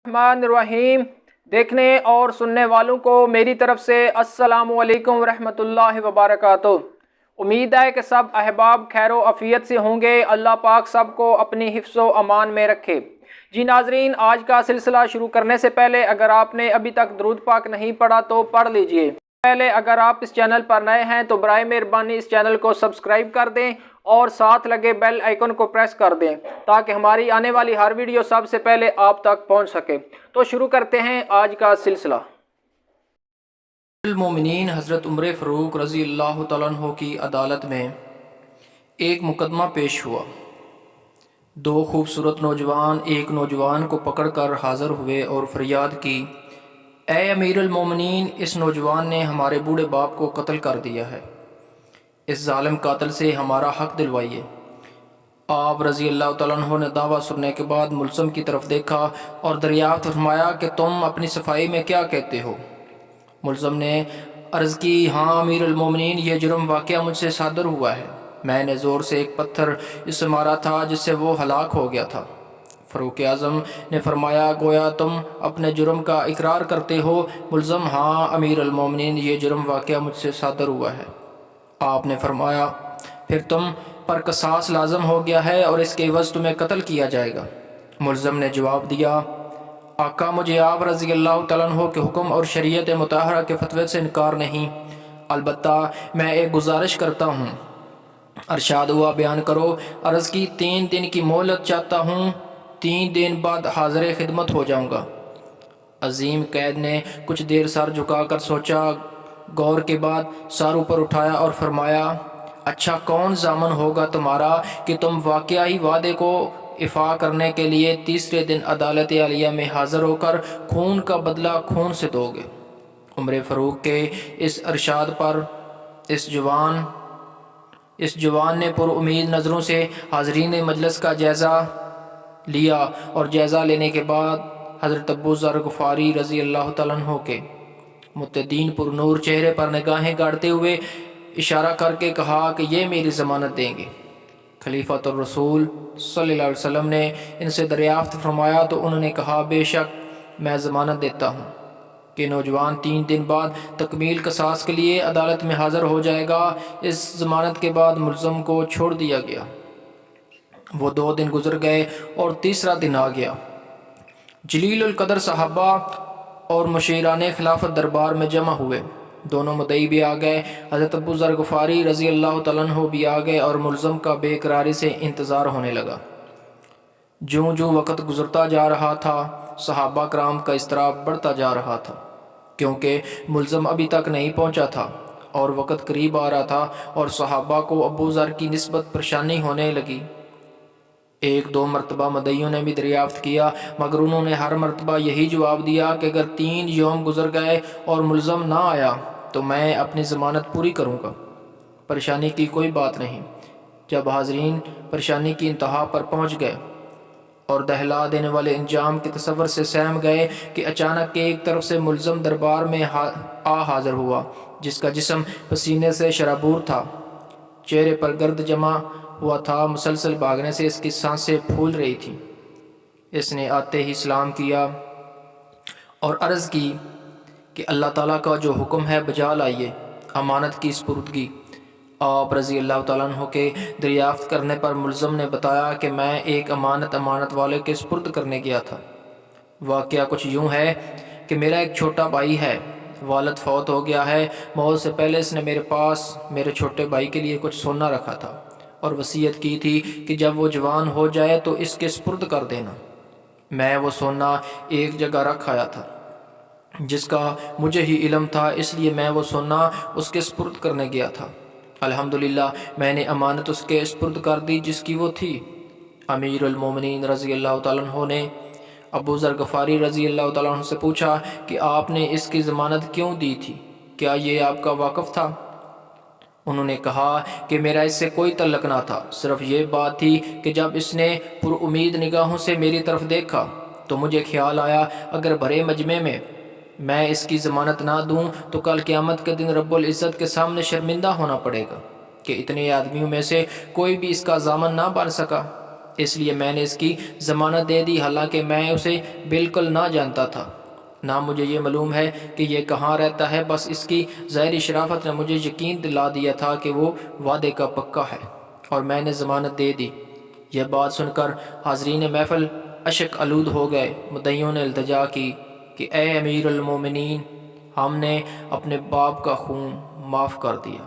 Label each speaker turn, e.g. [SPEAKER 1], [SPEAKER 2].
[SPEAKER 1] रहमान। देखने और सुनने वालों को मेरी तरफ से अस्सलामु अलैकुम रहमतुल्लाहि व बरकातुहू। उम्मीद है कि सब अहबाब खैरो अफ़ियत से होंगे। अल्लाह पाक सबको अपनी हिफ्ज़ो अमान में रखे। जी नाजरीन, आज का सिलसिला शुरू करने से पहले अगर आपने अभी तक दुरूद पाक नहीं पढ़ा तो पढ़ लीजिए। पहले अगर आप इस चैनल पर नए हैं तो बराए मेहरबानी इस चैनल को सब्सक्राइब कर दें और साथ लगे बेल आइकन को प्रेस कर दें ताकि हमारी आने वाली हर वीडियो सबसे पहले आप तक पहुंच सके। तो शुरू करते हैं आज का सिलसिला।
[SPEAKER 2] मोमिनीन हज़रत उमर फ़ारूक रज़ी अल्लाह तआला अन्हु की अदालत में एक मुकदमा पेश हुआ। दो खूबसूरत नौजवान एक नौजवान को पकड़कर हाज़िर हुए और फरियाद की, ए अमीरुल मोमिनीन, इस नौजवान ने हमारे बूढ़े बाप को कत्ल कर दिया है। इस जालिम कातिल से हमारा हक़ दिलवाइए। आप रज़ी अल्लाह तआला अन्हु ने दावा सुनने के बाद मुल्ज़म की तरफ देखा और दरियाफ़्त फरमाया कि तुम अपनी सफाई में क्या कहते हो। मुल्ज़म ने अर्ज़ की, हाँ अमीरुल मोमिनीन, ये जुर्म वाक़या मुझसे सादर हुआ है। मैंने ज़ोर से एक पत्थर इससे मारा था जिससे वो हलाक हो गया था। फ़ारूक आज़म ने फरमाया, गोया तुम अपने जुर्म का इकरार करते हो। मुल्ज़म, हाँ अमीरुल मोमिनीन, ये जुर्म वाक़या मुझसे सादर हुआ है। आपने फरमाया, फिर तुम पर कसास लाजम हो गया है और इसके एवज़ तुम्हें कत्ल किया जाएगा। मुल्ज़म ने जवाब दिया, आका, मुझे आप रज़ी अल्लाह तआला अन्हु के हुक्म और शरीयत मुताहरा के फतवे से इनकार नहीं, अलबत्ता मैं एक गुजारिश करता हूँ। अरशाद हुआ, बयान करो। अर्ज़ की, 3 दिन की मोहलत चाहता हूँ, 3 दिन बाद हाज़िर खिदमत हो जाऊँगा। अजीम कैद ने कुछ देर सर झुकाकर सोचा, गौर के बाद सर ऊपर उठाया और फरमाया, अच्छा, कौन ज़ामन होगा तुम्हारा कि तुम वाक़या ही वादे को इफ़ा करने के लिए तीसरे दिन अदालत आलिया में हाज़िर होकर खून का बदला खून से दोगे। उमर फ़ारूक के इस इरशाद पर इस जवान ने पुरुम्मीद नज़रों से हाज़रीन मजलिस का जायज़ा लिया और जायज़ा लेने के बाद हज़रत अबू ज़र ग़फ़ारी रज़ी अल्लाह तआला अन्हु के मुतदीन पुरनूर चेहरे पर निगाहें गाड़ते हुए इशारा करके कहा कि ये मेरी ज़मानत देंगे। खलीफातुर रसूल सल्लल्लाहु अलैहि वसल्लम ने इनसे दरियाफ़्त फरमाया तो उन्होंने कहा, बेशक मैं ज़मानत देता हूँ कि नौजवान 3 दिन बाद तकमील कसास के लिए अदालत में हाज़िर हो जाएगा। इस ज़मानत के बाद मुल्ज़म को छोड़ दिया गया। वो 2 दिन गुजर गए और तीसरा दिन आ गया। जलीलुल कदर सहाबा और मुशीराने खिलाफत दरबार में जमा हुए। दोनों मुद्दई भी आ गए। हज़रत अबू ज़र ग़फ़ारी रज़ी अल्लाह तआला अन्हु भी आ गए और मुल्ज़म का बेकरारी से इंतज़ार होने लगा। जूँ जूँ वक़्त गुज़रता जा रहा था, सहाबा कराम का इज़्तिराब बढ़ता जा रहा था, क्योंकि मुल्ज़म अभी तक नहीं पहुँचा था और वक़्त करीब आ रहा था और सहाबा को अबू ज़र की निस्बत परेशानी होने लगी। 1-2 मरतबा मदइयों ने भी दरियाफ़्त किया, मगर उन्होंने हर मरतबा यही जवाब दिया कि अगर 3 यौम गुज़र गए और मुल्ज़म ना आया तो मैं अपनी ज़मानत पूरी करूँगा। परेशानी की कोई बात नहीं। जब हाज़रीन परेशानी की इंतहा पर पहुँच गए और दहला देने वाले इंजाम के तसव्वुर से सहम गए कि अचानक एक तरफ से मुल्ज़म दरबार में हाज़िर हुआ, जिसका जिस्म पसीने से शराबूर था, चेहरे पर गर्द जमा हुआ था, मुसलसल भागने से इसकी सांसें फूल रही थी। इसने आते ही सलाम किया और अर्ज़ की कि अल्लाह ताला का जो हुक्म है बजा लाइए। अमानत की स्पुर्दगी। आप रज़ी अल्लाह तआला अन्हु के दरियाफ़्त करने पर मुल्ज़म ने बताया कि मैं एक अमानत वाले के स्पुर्द करने गया था। वाक़या कुछ यूँ है कि मेरा एक छोटा भाई है, वालिद फ़ौत हो गया है। मौत से पहले इसने मेरे पास मेरे छोटे भाई के लिए कुछ सोना रखा था और वसीयत की थी कि जब वो जवान हो जाए तो इसके स्पुर्द कर देना। मैं वो सोना एक जगह रख आया था जिसका मुझे ही इल्म था, इसलिए मैं वो सोना उसके स्पुर्द करने गया था। अल्हम्दुलिल्लाह मैंने अमानत उसके स्पुर्द कर दी जिसकी वो थी। अमीरुल मोमिनीन रज़ी अल्लाह तआला अन्हु ने अबू ज़र ग़फ़ारी रज़ी अल्लाह तआला अन्हु से पूछा कि आपने इसकी ज़मानत क्यों दी थी, क्या ये आपका वाक़फ़ था? उन्होंने कहा कि मेरा इससे कोई तल्लक ना था, सिर्फ़ ये बात थी कि जब इसने पुरुम्मीद निगाहों से मेरी तरफ देखा तो मुझे ख्याल आया अगर भरे मजमे में मैं इसकी ज़मानत ना दूं तो कल क़यामत के दिन रब्बुल इज़्ज़त के सामने शर्मिंदा होना पड़ेगा कि इतने आदमियों में से कोई भी इसका ज़ामन ना बन सका। اس لیے میں نے اس کی ضمانت دے دی، حالانکہ میں اسے بالکل نہ جانتا تھا، نہ مجھے یہ معلوم ہے کہ یہ کہاں رہتا ہے۔ بس اس کی ظاہری شرافت نے مجھے یقین دلا دیا تھا کہ وہ وعدے کا پکا ہے، اور میں نے ضمانت دے دی۔ یہ بات سن کر حاضرین محفل اشک آلود ہو گئے۔ مدعیوں نے التجا کی کہ اے امیر المومنین، ہم نے اپنے باپ کا خون معاف کر دیا۔